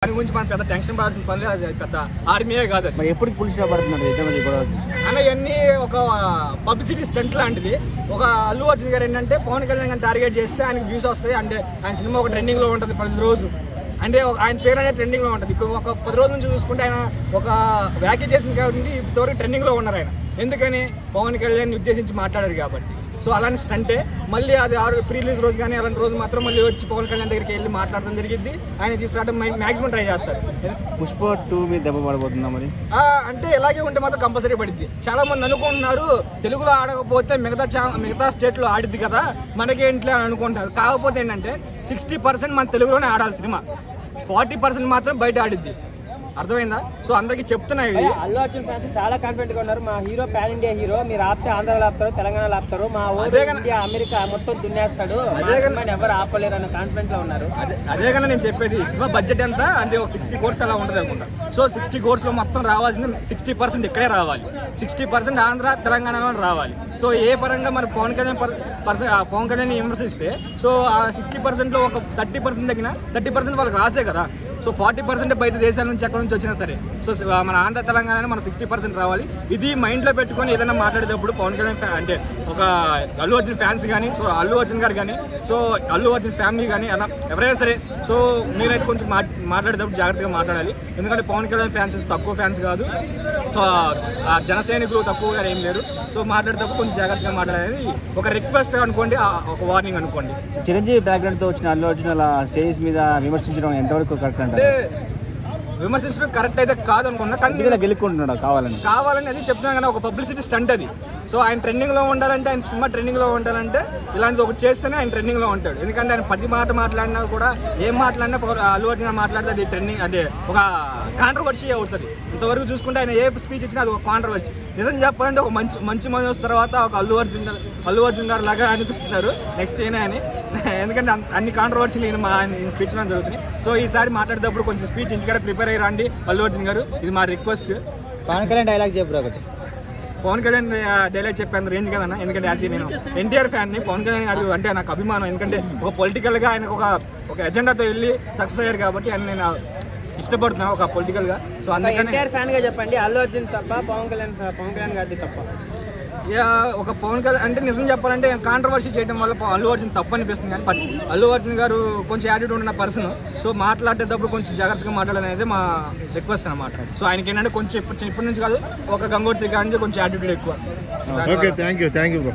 దాని గురించి మనం పెద్ద టెన్షన్ పడాల్సిన పని లేదు. అది పెద్ద ఆర్మీయే కాదు. మరి ఎప్పుడు పులిస్లో పడుతున్నారు అన్న ఇవన్నీ ఒక పబ్లిసిటీ స్టంట్ లాంటిది. ఒక అల్లు అర్జున్ గారు ఏంటంటే పవన్ కళ్యాణ్ గారిని టార్గెట్ చేస్తే ఆయనకు వ్యూస్ వస్తాయి. అంటే ఆయన సినిమా ఒక ట్రెండింగ్ లో ఉంటుంది 10 రోజు. అంటే ఆయన పేరు అనేది ట్రెండింగ్ లో ఉంటుంది. ఇప్పుడు ఒక 10 రోజుల నుంచి చూసుకుంటే ఆయన ఒక వ్యాఖ్య చేసింది కాబట్టి ఇంతవరకు ట్రెండింగ్ లో ఉన్నారు ఆయన. ఎందుకని పవన్ కళ్యాణ్ ఉద్దేశించి మాట్లాడారు కాబట్టి. సో అలాంటి స్టంటే మళ్ళీ అది ప్రీ రిలీజ్ రోజు కానీ అలాంటి రోజు మాత్రం మళ్ళీ వచ్చి పవన్ కళ్యాణ్ దగ్గరికి వెళ్ళి మాట్లాడడం జరిగింది. ఆయన తీసుకురావడం మాక్సిమం ట్రై చేస్తారు. పుష్ప 2 మీద దెబ్బ పడబోతుందా మరి? అంటే ఇలాగే ఉంటే మాత్రం కంపల్సరీ పడిద్ది. చాలా మంది అనుకుంటున్నారు తెలుగులో ఆడకపోతే మిగతా స్టేట్లో ఆడిద్ది కదా మనకేంటి అని అనుకుంటారు. కాకపోతే ఏంటంటే 60% మన తెలుగులోనే ఆడాలి సినిమా, 40% మాత్రం బయట ఆడిద్ది. అర్థమైందా? సో అందరికి చెప్తున్నాయి. అల్లు అర్జున్ ఫ్యాన్స్ చాలా కాన్ఫిడెంట్ గా ఉన్నారు. మా హీరో పాన్ ఇండియా హీరో, మీరు ఆపితే ఆంధ్రాలో ఆపుతారు, తెలంగాణలో ఆపుతారు, మా ఇండియా అమెరికా మొత్తం దున్నేస్తాడు, ఎవరు ఆపలేరు అన్న కాన్ఫిడెంట్ లో ఉన్నారు. అదే కన్నా నేను చెప్పేది. సినిమా బడ్జెట్ ఎంత అంటే ఒక 60 crores అలా ఉంటుంది అనుకుంటా. సో 60 crores లో మొత్తం రావాల్సింది 60% ఇక్కడే రావాలి, 60% ఆంధ్ర తెలంగాణలో రావాలి. సో ఏ పరంగా మన పవన్ కళ్యాణ్ విమర్శిస్తే సో ఆ 60% లో ఒక 30% తగ్గిన 30% వాళ్ళకి రాసే కదా. సో 40% బయట దేశాల నుంచి ఎక్కడి నుంచి వచ్చినా సరే సో మన ఆంధ్ర తెలంగాణ మన 60% రావాలి. ఇది మైండ్లో పెట్టుకొని ఏదైనా మాట్లాడేటప్పుడు పవన్ కళ్యాణ్ అంటే ఒక అల్లు అర్జున్ ఫ్యాన్స్ కానీ, సో అల్లు అర్జున్ గారు కానీ, సో అల్లు అర్జున్ ఫ్యామిలీ కానీ అలా ఎవరైనా సరే సో మీరైతే కొంచెం మాట్లాడేటప్పుడు జాగ్రత్తగా మాట్లాడాలి. ఎందుకంటే పవన్ కళ్యాణ్ ఫ్యాన్స్ తక్కువ ఫ్యాన్స్ కాదు, సో ఆ జన సైనికులు తక్కువగా ఏం లేరు. సో మాట్లాడేటప్పుడు కొంచెం జాగ్రత్తగా మాట్లాడేది ఒక రిక్వెస్ట్ అనుకోండి, ఒక వార్నింగ్ అనుకోండి. చిరంజీవి బ్యాక్గ్రౌండ్తో వచ్చిన అల్లు అర్జున్ అలా స్టేజ్ మీద విమర్శించడం ఎంతవరకు కరెక్ట్ అంటే? విమర్శించడం కరెక్ట్ అయితే కాదు అనుకున్నా, కానీ గెలుక్కుంటున్నాడు కావాలని అది చెప్తున్నాను కానీ ఒక పబ్లిసిటీ స్టంట్ అది. సో ఆయన ట్రెండింగ్ లో ఉండాలంటే, ఆయన సినిమా ట్రెండింగ్ లో ఉండాలంటే ఇలాంటిది ఒకటి చేస్తేనే ఆయన ట్రెండింగ్ లో ఉంటాడు. ఎందుకంటే ఆయన 10 మాట మాట్లాడినా కూడా ఏం మాట్లాడినా అల్లు అర్జున్ మాట్లాడితే అది ట్రెండింగ్ అంటే ఒక కాంట్రవర్సీ అవుతుంది. ఇంతవరకు చూసుకుంటే ఆయన ఏ స్పీచ్ ఇచ్చినా అది ఒక కాంట్రవర్సీ. నిజం చెప్పాలంటే ఒక మంచి మనసు తర్వాత ఒక అల్లు అర్జున్ గారు లాగా అనిపిస్తున్నారు నెక్స్ట్ ఏనా అని. ఎందుకంటే అన్ని కాంట్రవర్సీలు ఆయన స్పీచ్ లో జరుగుతున్నాయి. సో ఈసారి మాట్లాడేటప్పుడు కొంచెం స్పీచ్ ఇంటికాడ ప్రిపేర్ అయ్యి రండి అల్లు అర్జున్ గారు, ఇది మా రిక్వెస్ట్. పవన్ కళ్యాణ్ డైలాగ్ చెప్పు ఒకటి. పవన్ కళ్యాణ్ డైలాగ్ చెప్పేంత రేంజ్ కదన్నా. ఎందుకంటే యాక్చువల్లీ నేను ఎన్టీఆర్ ఫ్యాన్ని. పవన్ కళ్యాణ్ గారు అంటే నాకు అభిమానం. ఎందుకంటే ఒక పొలిటికల్గా ఆయన ఒక ఎజెండాతో వెళ్ళి సక్సెస్ అయ్యారు కాబట్టి ఆయన నేను ఇష్టపడుతున్నాను ఒక పొలిటికల్గా. సో అందుకని ఎన్టీఆర్ ఫ్యాన్ గా చెప్పండి, అల్లు అర్జున్ తప్ప పవన్ కళ్యాణ్ గారిది తప్ప? ఒక పవన్ కళ్యాణ్ అంటే నిజం చెప్పాలంటే కాంట్రవర్సీ చేయడం వల్ల అల్లు అర్జున్ తప్పు అనిపిస్తుంది. కానీ బట్ అల్లు అర్జున్ గారు కొంచెం యాటిట్యూడ్ ఉన్న పర్సన్. సో మాట్లాడేటప్పుడు కొంచెం జాగ్రత్తగా మాట్లాడాలనేది మా రిక్వెస్ట్ అన్నమాట. సో ఆయనకి ఏంటంటే కొంచెం ఇప్పటి నుంచి కాదు, ఒక గంగోత్రి గారి నుంచి కొంచెం యాటిట్యూడ్ ఎక్కువ. Okay, thank you bro.